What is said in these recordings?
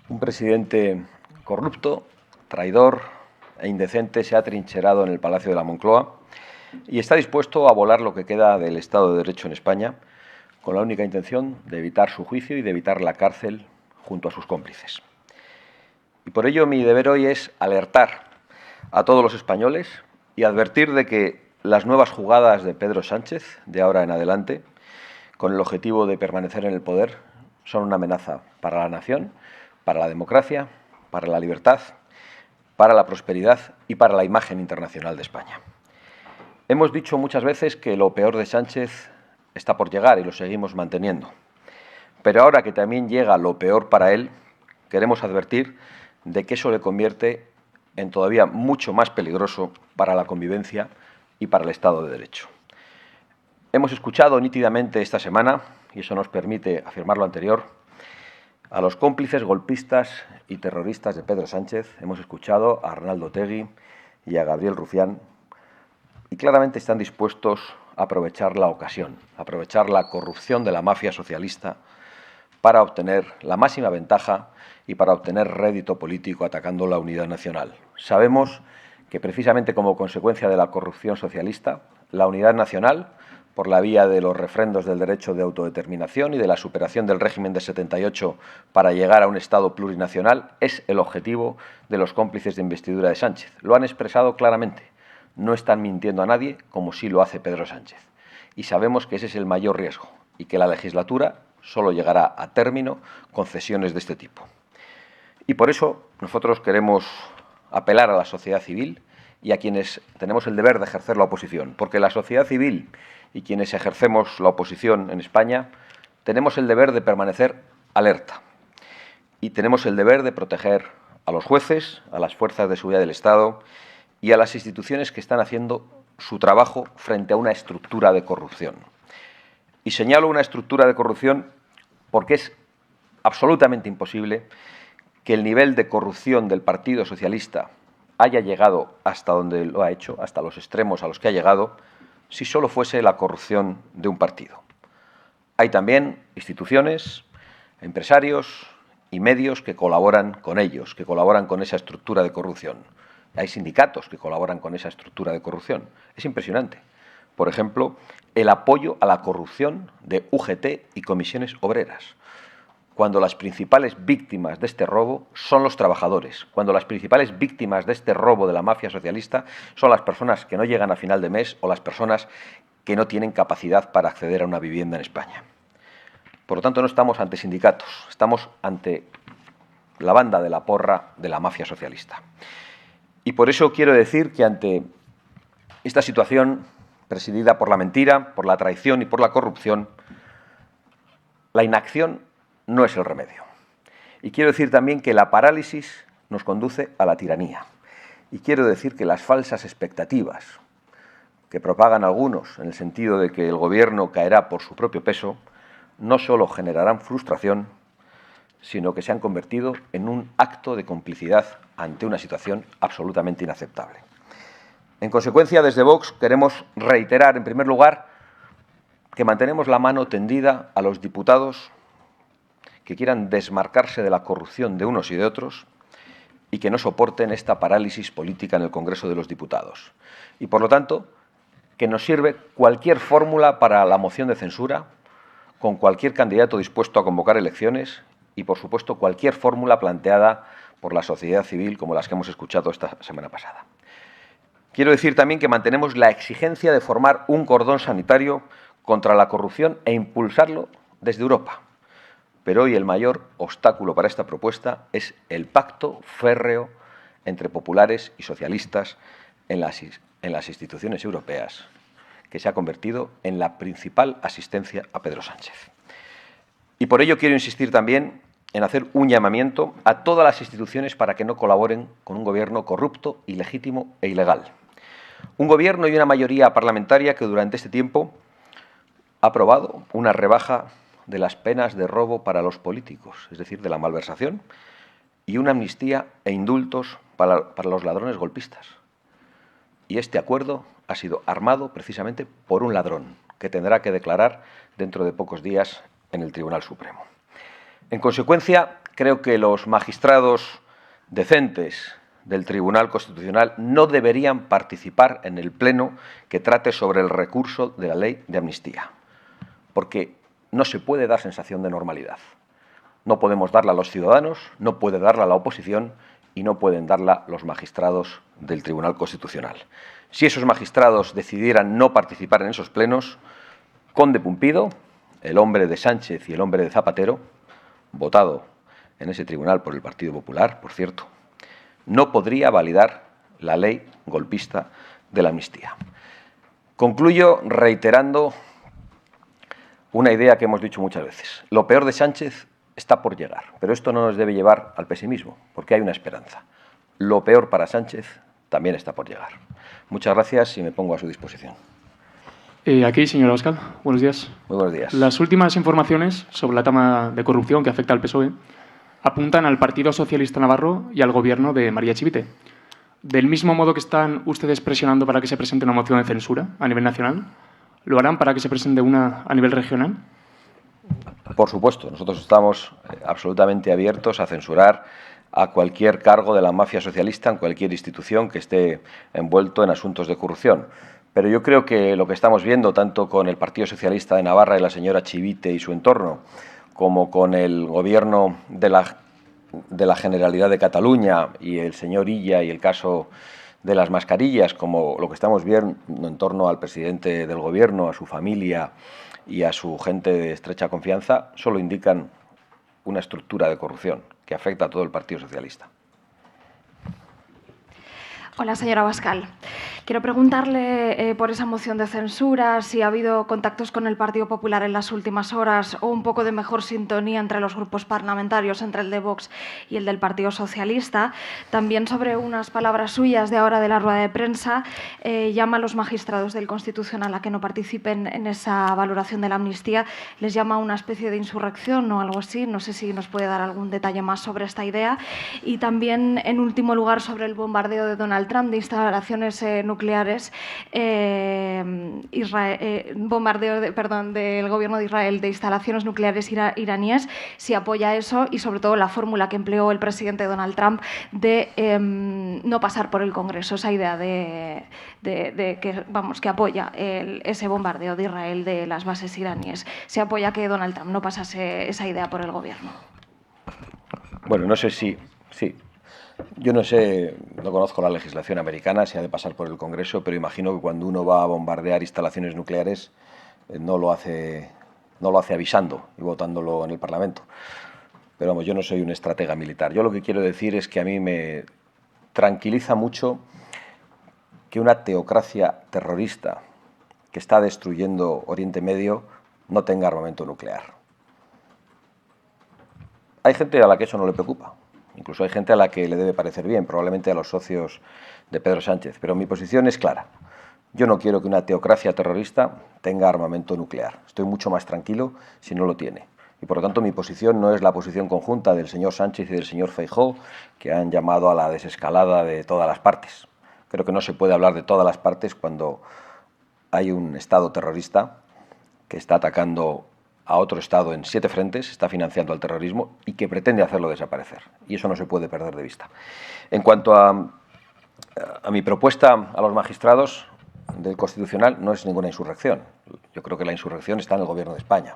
Un presidente corrupto, traidor e indecente se ha trincherado en el Palacio de la Moncloa y está dispuesto a volar lo que queda del Estado de Derecho en España con la única intención de evitar su juicio y de evitar la cárcel junto a sus cómplices. Y por ello mi deber hoy es alertar a todos los españoles y advertir de que las nuevas jugadas de Pedro Sánchez, de ahora en adelante, con el objetivo de permanecer en el poder, son una amenaza para la nación, para la democracia, para la libertad, para la prosperidad y para la imagen internacional de España. Hemos dicho muchas veces que lo peor de Sánchez está por llegar y lo seguimos manteniendo. Pero ahora que también llega lo peor para él, queremos advertir de que eso le convierte en todavía mucho más peligroso para la convivencia y para el Estado de Derecho. Hemos escuchado nítidamente esta semana, y eso nos permite afirmar lo anterior, a los cómplices golpistas y terroristas de Pedro Sánchez. Hemos escuchado a Arnaldo Otegi y a Gabriel Rufián, y claramente están dispuestos a aprovechar la ocasión, a aprovechar la corrupción de la mafia socialista para obtener la máxima ventaja y para obtener rédito político atacando la unidad nacional. Sabemos que precisamente como consecuencia de la corrupción socialista, la unidad nacional, por la vía de los refrendos del derecho de autodeterminación y de la superación del régimen de 78 para llegar a un Estado plurinacional, es el objetivo de los cómplices de investidura de Sánchez. Lo han expresado claramente. No están mintiendo a nadie, como sí lo hace Pedro Sánchez. Y sabemos que ese es el mayor riesgo y que la legislatura solo llegará a término con cesiones de este tipo. Y por eso nosotros queremos apelar a la sociedad civil y a quienes tenemos el deber de ejercer la oposición, porque la sociedad civil y quienes ejercemos la oposición en España tenemos el deber de permanecer alerta y tenemos el deber de proteger a los jueces, a las fuerzas de seguridad del Estado y a las instituciones que están haciendo su trabajo frente a una estructura de corrupción. Y señalo una estructura de corrupción porque es absolutamente imposible que el nivel de corrupción del Partido Socialista haya llegado hasta donde lo ha hecho, hasta los extremos a los que ha llegado, si solo fuese la corrupción de un partido. Hay también instituciones, empresarios y medios que colaboran con ellos, que colaboran con esa estructura de corrupción. Hay sindicatos que colaboran con esa estructura de corrupción. Es impresionante. Por ejemplo, el apoyo a la corrupción de UGT y comisiones obreras, cuando las principales víctimas de este robo son los trabajadores, cuando las principales víctimas de este robo de la mafia socialista son las personas que no llegan a final de mes o las personas que no tienen capacidad para acceder a una vivienda en España. Por lo tanto, no estamos ante sindicatos, estamos ante la banda de la porra de la mafia socialista. Y por eso quiero decir que ante esta situación presidida por la mentira, por la traición y por la corrupción, la inacción no es el remedio. Y quiero decir también que la parálisis nos conduce a la tiranía. Y quiero decir que las falsas expectativas que propagan algunos en el sentido de que el gobierno caerá por su propio peso, no solo generarán frustración, sino que se han convertido en un acto de complicidad ante una situación absolutamente inaceptable. En consecuencia, desde Vox queremos reiterar, en primer lugar, que mantenemos la mano tendida a los diputados que quieran desmarcarse de la corrupción de unos y de otros y que no soporten esta parálisis política en el Congreso de los Diputados. Y, por lo tanto, que nos sirve cualquier fórmula para la moción de censura, con cualquier candidato dispuesto a convocar elecciones y, por supuesto, cualquier fórmula planteada por la sociedad civil como las que hemos escuchado esta semana pasada. Quiero decir también que mantenemos la exigencia de formar un cordón sanitario contra la corrupción e impulsarlo desde Europa. Pero hoy el mayor obstáculo para esta propuesta es el pacto férreo entre populares y socialistas en las instituciones europeas, que se ha convertido en la principal asistencia a Pedro Sánchez. Y por ello quiero insistir también en hacer un llamamiento a todas las instituciones para que no colaboren con un gobierno corrupto, ilegítimo e ilegal. Un gobierno y una mayoría parlamentaria que durante este tiempo ha aprobado una rebaja de las penas de robo para los políticos, es decir, de la malversación, y una amnistía e indultos para los ladrones golpistas. Y este acuerdo ha sido armado precisamente por un ladrón, que tendrá que declarar dentro de pocos días en el Tribunal Supremo. En consecuencia, creo que los magistrados decentes del Tribunal Constitucional no deberían participar en el pleno que trate sobre el recurso de la ley de amnistía, porque no se puede dar sensación de normalidad. No podemos darla a los ciudadanos, no puede darla a la oposición y no pueden darla los magistrados del Tribunal Constitucional. Si esos magistrados decidieran no participar en esos plenos, Conde Pumpido, el hombre de Sánchez y el hombre de Zapatero, votado en ese tribunal por el Partido Popular, por cierto, no podría validar la ley golpista de la amnistía. Concluyo reiterando una idea que hemos dicho muchas veces. Lo peor de Sánchez está por llegar, pero esto no nos debe llevar al pesimismo, porque hay una esperanza. Lo peor para Sánchez también está por llegar. Muchas gracias y me pongo a su disposición. Aquí, señor Abascal. Buenos días. Muy buenos días. Las últimas informaciones sobre la trama de corrupción que afecta al PSOE apuntan al Partido Socialista Navarro y al Gobierno de María Chivite. Del mismo modo que están ustedes presionando para que se presente una moción de censura a nivel nacional, ¿lo harán para que se presente una a nivel regional? Por supuesto, nosotros estamos absolutamente abiertos a censurar a cualquier cargo de la mafia socialista en cualquier institución que esté envuelto en asuntos de corrupción. Pero yo creo que lo que estamos viendo, tanto con el Partido Socialista de Navarra y la señora Chivite y su entorno, como con el Gobierno de la Generalidad de Cataluña y el señor Illa y el caso de las mascarillas, como lo que estamos viendo en torno al presidente del Gobierno, a su familia y a su gente de estrecha confianza, solo indican una estructura de corrupción que afecta a todo el Partido Socialista. Hola, señora Abascal. Quiero preguntarle por esa moción de censura, si ha habido contactos con el Partido Popular en las últimas horas o un poco de mejor sintonía entre los grupos parlamentarios, entre el de Vox y el del Partido Socialista. También sobre unas palabras suyas de ahora de la rueda de prensa, llama a los magistrados del Constitucional a que no participen en esa valoración de la amnistía. Les llama una especie de insurrección o algo así. No sé si nos puede dar algún detalle más sobre esta idea. Y también, en último lugar, sobre el bombardeo de Donald Trump de instalaciones nucleares, bombardeo del gobierno de Israel de instalaciones nucleares iraníes, si apoya eso y sobre todo la fórmula que empleó el presidente Donald Trump de no pasar por el Congreso, esa idea de que apoya ese bombardeo de Israel de las bases iraníes. ¿Se apoya que Donald Trump no pasase esa idea por el gobierno? Bueno, no sé si... Sí. Yo no sé, no conozco la legislación americana, si ha de pasar por el Congreso, pero imagino que cuando uno va a bombardear instalaciones nucleares no lo hace avisando y votándolo en el Parlamento. Pero vamos, yo no soy un estratega militar. Yo lo que quiero decir es que a mí me tranquiliza mucho que una teocracia terrorista que está destruyendo Oriente Medio no tenga armamento nuclear. Hay gente a la que eso no le preocupa. Incluso hay gente a la que le debe parecer bien, probablemente a los socios de Pedro Sánchez. Pero mi posición es clara. Yo no quiero que una teocracia terrorista tenga armamento nuclear. Estoy mucho más tranquilo si no lo tiene. Y por lo tanto mi posición no es la posición conjunta del señor Sánchez y del señor Feijóo, que han llamado a la desescalada de todas las partes. Creo que no se puede hablar de todas las partes cuando hay un Estado terrorista que está atacando a otro Estado en 7 frentes, está financiando al terrorismo y que pretende hacerlo desaparecer. Y eso no se puede perder de vista. En cuanto a mi propuesta a los magistrados del Constitucional, no es ninguna insurrección. Yo creo que la insurrección está en el Gobierno de España.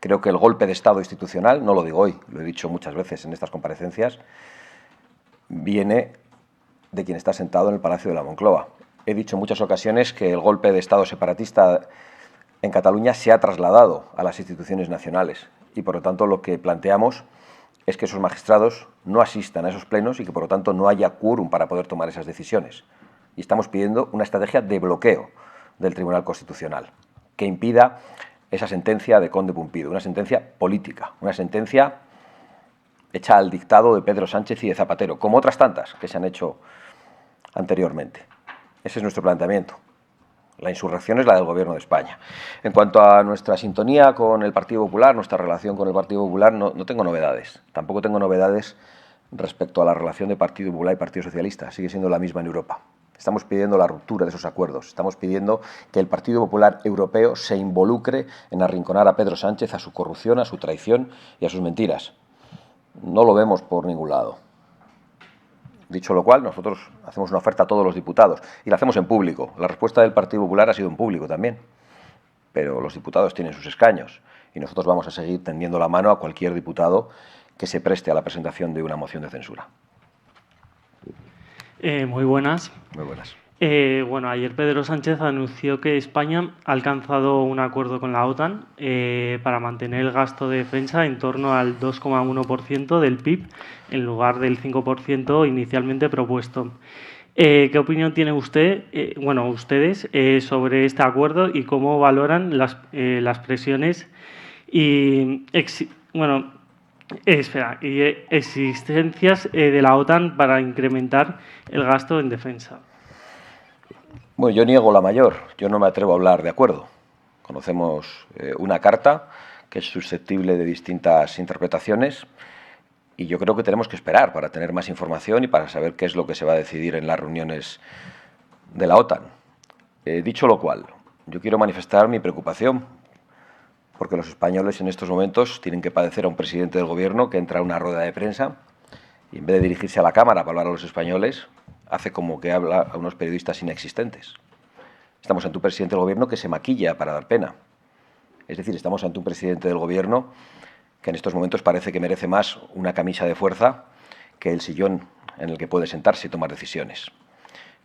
Creo que el golpe de Estado institucional, no lo digo hoy, lo he dicho muchas veces en estas comparecencias, viene de quien está sentado en el Palacio de la Moncloa. He dicho en muchas ocasiones que el golpe de Estado separatista en Cataluña se ha trasladado a las instituciones nacionales y, por lo tanto, lo que planteamos es que esos magistrados no asistan a esos plenos y que, por lo tanto, no haya quórum para poder tomar esas decisiones. Y estamos pidiendo una estrategia de bloqueo del Tribunal Constitucional que impida esa sentencia de Conde Pumpido, una sentencia política, una sentencia hecha al dictado de Pedro Sánchez y de Zapatero, como otras tantas que se han hecho anteriormente. Ese es nuestro planteamiento. La insurrección es la del Gobierno de España. En cuanto a nuestra sintonía con el Partido Popular, nuestra relación con el Partido Popular, no tengo novedades. Tampoco tengo novedades respecto a la relación de Partido Popular y Partido Socialista. Sigue siendo la misma en Europa. Estamos pidiendo la ruptura de esos acuerdos. Estamos pidiendo que el Partido Popular Europeo se involucre en arrinconar a Pedro Sánchez, a su corrupción, a su traición y a sus mentiras. no lo vemos por ningún lado. Dicho lo cual, nosotros hacemos una oferta a todos los diputados y la hacemos en público. La respuesta del Partido Popular ha sido en público también, pero los diputados tienen sus escaños y nosotros vamos a seguir tendiendo la mano a cualquier diputado que se preste a la presentación de una moción de censura. Muy buenas. Muy buenas. Bueno, ayer Pedro Sánchez anunció que España ha alcanzado un acuerdo con la OTAN para mantener el gasto de defensa en torno al 2,1% del PIB en lugar del 5% inicialmente propuesto. ¿Qué opinión tiene ustedes sobre este acuerdo y cómo valoran las presiones y existencias de la OTAN para incrementar el gasto en defensa? Bueno, yo niego la mayor. Yo no me atrevo a hablar de acuerdo. Conocemos una carta que es susceptible de distintas interpretaciones y yo creo que tenemos que esperar para tener más información y para saber qué es lo que se va a decidir en las reuniones de la OTAN. Dicho lo cual, yo quiero manifestar mi preocupación porque los españoles en estos momentos tienen que padecer a un presidente del gobierno que entra a una rueda de prensa y en vez de dirigirse a la Cámara para hablar a los españoles, hace como que habla a unos periodistas inexistentes. Estamos ante un presidente del gobierno que se maquilla para dar pena. Es decir, estamos ante un presidente del gobierno que en estos momentos parece que merece más una camisa de fuerza que el sillón en el que puede sentarse y tomar decisiones.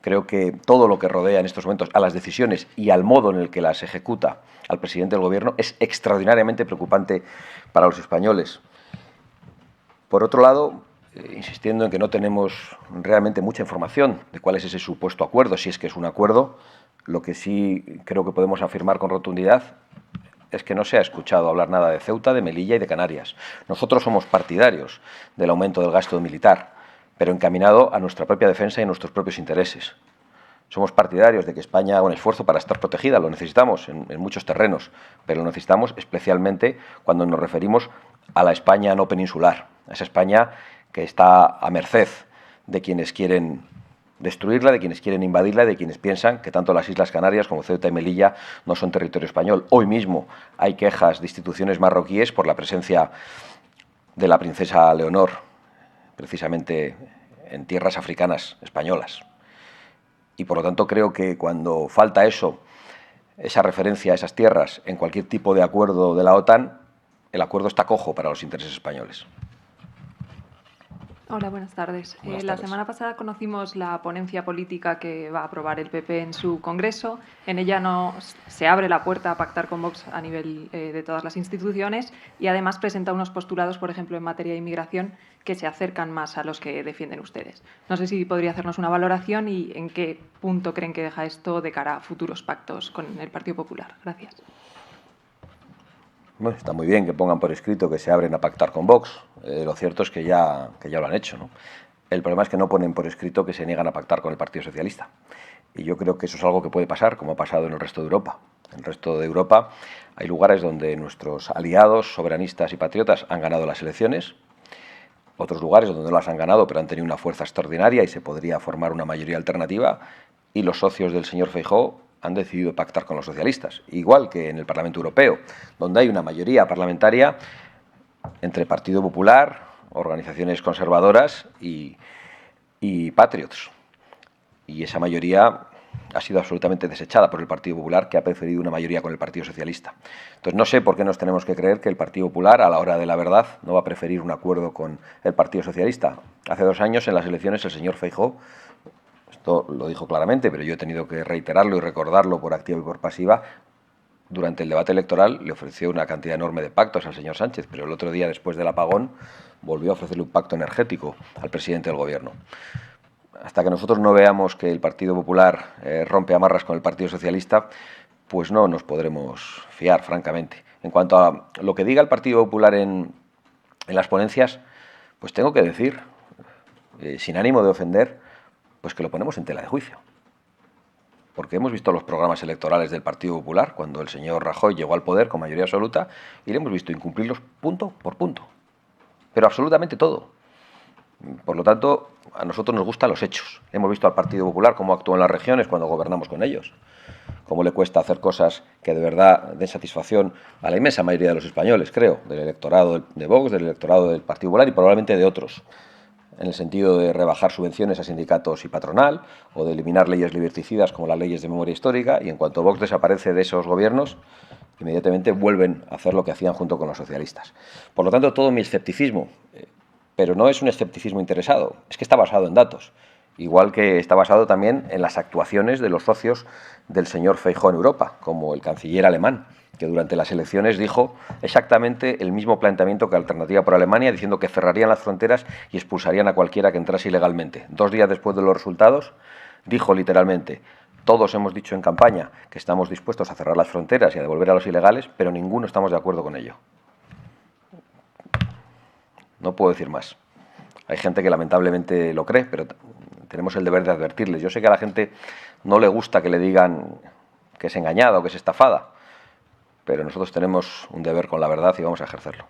Creo que todo lo que rodea en estos momentos a las decisiones y al modo en el que las ejecuta al presidente del gobierno es extraordinariamente preocupante para los españoles. Por otro lado, insistiendo en que no tenemos realmente mucha información de cuál es ese supuesto acuerdo, si es que es un acuerdo, lo que sí creo que podemos afirmar con rotundidad es que no se ha escuchado hablar nada de Ceuta, de Melilla y de Canarias. Nosotros somos partidarios del aumento del gasto militar, pero encaminado a nuestra propia defensa y a nuestros propios intereses. Somos partidarios de que España haga un esfuerzo para estar protegida, lo necesitamos en muchos terrenos, pero lo necesitamos especialmente cuando nos referimos a la España no peninsular, a esa España que está a merced de quienes quieren destruirla, de quienes quieren invadirla, de quienes piensan que tanto las Islas Canarias como Ceuta y Melilla no son territorio español. Hoy mismo hay quejas de instituciones marroquíes por la presencia de la princesa Leonor, precisamente en tierras africanas españolas. Y por lo tanto creo que cuando falta eso, esa referencia a esas tierras en cualquier tipo de acuerdo de la OTAN, el acuerdo está cojo para los intereses españoles. Hola, buenas tardes. Buenas La tardes. semana pasada conocimos la ponencia política que va a aprobar el PP en su Congreso. En ella se abre la puerta a pactar con Vox a nivel de todas las instituciones y además presenta unos postulados, por ejemplo, en materia de inmigración, que se acercan más a los que defienden ustedes. No sé si podría hacernos una valoración y en qué punto creen que deja esto de cara a futuros pactos con el Partido Popular. Gracias. Bueno, está muy bien que pongan por escrito que se abren a pactar con Vox. Lo cierto es que ya lo han hecho, ¿no? El problema es que no ponen por escrito que se niegan a pactar con el Partido Socialista. Y yo creo que eso es algo que puede pasar, como ha pasado en el resto de Europa. En el resto de Europa hay lugares donde nuestros aliados soberanistas y patriotas han ganado las elecciones, otros lugares donde no las han ganado pero han tenido una fuerza extraordinaria y se podría formar una mayoría alternativa, y los socios del señor Feijóo han decidido pactar con los socialistas, igual que en el Parlamento Europeo, donde hay una mayoría parlamentaria entre Partido Popular, organizaciones conservadoras y patriots. Y esa mayoría ha sido absolutamente desechada por el Partido Popular, que ha preferido una mayoría con el Partido Socialista. Entonces no sé por qué nos tenemos que creer que el Partido Popular, a la hora de la verdad, no va a preferir un acuerdo con el Partido Socialista. Hace 2 años, en las elecciones, el señor Feijóo, esto lo dijo claramente, pero yo he tenido que reiterarlo y recordarlo por activa y por pasiva, durante el debate electoral le ofreció una cantidad enorme de pactos al señor Sánchez, pero el otro día, después del apagón, volvió a ofrecerle un pacto energético al presidente del gobierno. Hasta que nosotros no veamos que el Partido Popular rompe amarras con el Partido Socialista, pues no nos podremos fiar, francamente. En cuanto a lo que diga el Partido Popular en las ponencias, pues tengo que decir, sin ánimo de ofender, pues que lo ponemos en tela de juicio. Porque hemos visto los programas electorales del Partido Popular cuando el señor Rajoy llegó al poder con mayoría absoluta y le hemos visto incumplirlos punto por punto. Pero absolutamente todo. Por lo tanto, a nosotros nos gustan los hechos. Hemos visto al Partido Popular cómo actuó en las regiones cuando gobernamos con ellos. cómo le cuesta hacer cosas que de verdad den satisfacción a la inmensa mayoría de los españoles, creo, del electorado de Vox, del electorado del Partido Popular y probablemente de otros, en el sentido de rebajar subvenciones a sindicatos y patronal o de eliminar leyes liberticidas como las leyes de memoria histórica, y en cuanto Vox desaparece de esos gobiernos, inmediatamente vuelven a hacer lo que hacían junto con los socialistas. Por lo tanto, todo mi escepticismo, pero no es un escepticismo interesado, es que está basado en datos, igual que está basado también en las actuaciones de los socios del señor Feijóo en Europa, como el canciller alemán, que durante las elecciones dijo exactamente el mismo planteamiento que Alternativa por Alemania, diciendo que cerrarían las fronteras y expulsarían a cualquiera que entrase ilegalmente. 2 días después de los resultados, dijo literalmente: todos hemos dicho en campaña que estamos dispuestos a cerrar las fronteras y a devolver a los ilegales, pero ninguno estamos de acuerdo con ello. No puedo decir más. Hay gente que lamentablemente lo cree, pero tenemos el deber de advertirles. Yo sé que a la gente no le gusta que le digan que es engañada o que es estafada, pero nosotros tenemos un deber con la verdad y vamos a ejercerlo.